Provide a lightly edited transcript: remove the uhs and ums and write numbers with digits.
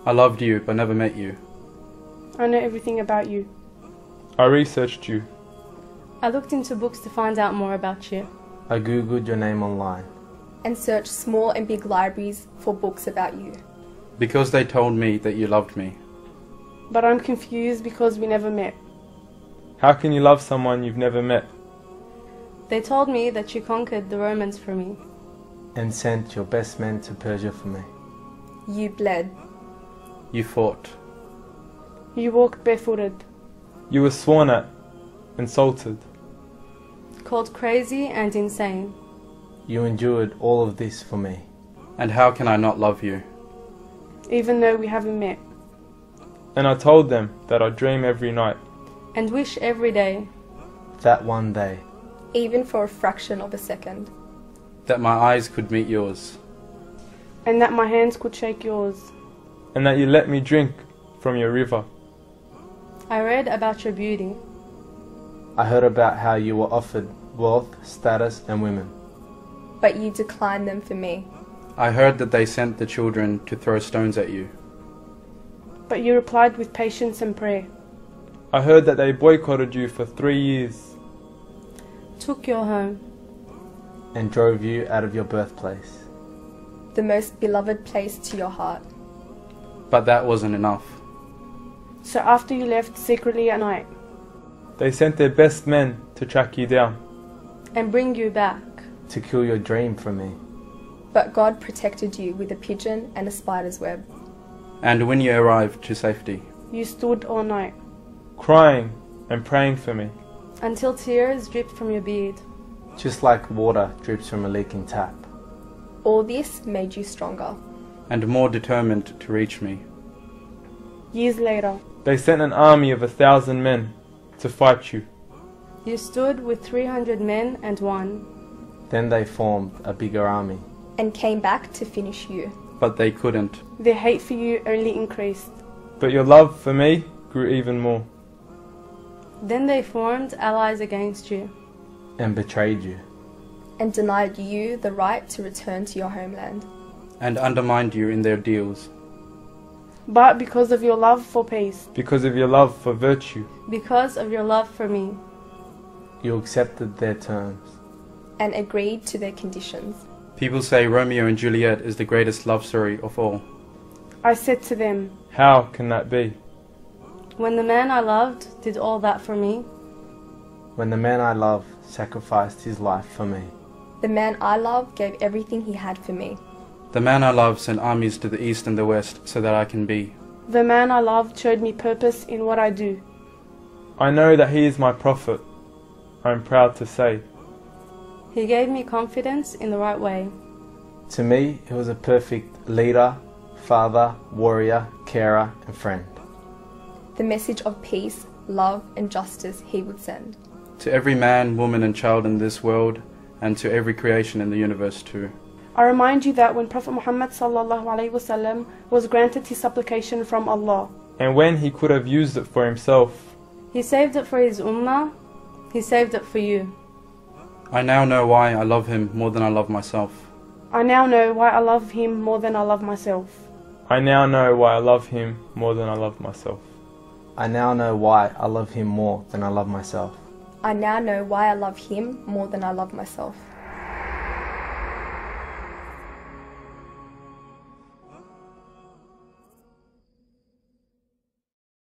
I loved you but never met you. I know everything about you. I researched you. I looked into books to find out more about you. I googled your name online. And searched small and big libraries for books about you. Because they told me that you loved me. But I'm confused because we never met. How can you love someone you've never met? They told me that you conquered the Romans for me. And sent your best men to Persia for me. You bled. You fought. You walked barefooted. You were sworn at, insulted. Called crazy and insane. You endured all of this for me. And how can I not love you? Even though we haven't met. And I told them that I dream every night. And wish every day. That one day. Even for a fraction of a second. That my eyes could meet yours. And that my hands could shake yours. And that you let me drink from your river. I read about your beauty. I heard about how you were offered wealth, status, and women. But you declined them for me. I heard that they sent the children to throw stones at you. But you replied with patience and prayer. I heard that they boycotted you for 3 years. Took your home. And drove you out of your birthplace. The most beloved place to your heart. But that wasn't enough. So after you left secretly at night. They sent their best men to track you down. And bring you back. To kill your dream from me. But God protected you with a pigeon and a spider's web. And when you arrived to safety. You stood all night. Crying and praying for me. Until tears dripped from your beard. Just like water drips from a leaking tap. All this made you stronger. And more determined to reach me. Years later. They sent an army of 1,000 men to fight you. You stood with 300 men and won. Then they formed a bigger army. And came back to finish you. But they couldn't. Their hate for you only increased. But your love for me grew even more. Then they formed allies against you. And betrayed you. And denied you the right to return to your homeland. And undermined you in their deals. But because of your love for peace. Because of your love for virtue. Because of your love for me. You accepted their terms. And agreed to their conditions. People say Romeo and Juliet is the greatest love story of all. I said to them, how can that be? When the man I loved did all that for me. When the man I love sacrificed his life for me. The man I love gave everything he had for me. The man I love sent armies to the east and the west so that I can be. The man I loved showed me purpose in what I do. I know that he is my prophet. I am proud to say. He gave me confidence in the right way. To me, he was a perfect leader, father, warrior, carer, and friend. The message of peace, love, and justice he would send. To every man, woman, and child in this world, and to every creation in the universe too. I remind you that when Prophet Muhammad ﷺ was granted his supplication from Allah, and when he could have used it for himself, he saved it for his ummah, he saved it for you. I now know why I love him more than I love myself. I now know why I love him more than I love myself. I now know why I love him more than I love myself. I now know why I love him more than I love myself. I now know why I love him more than I love myself.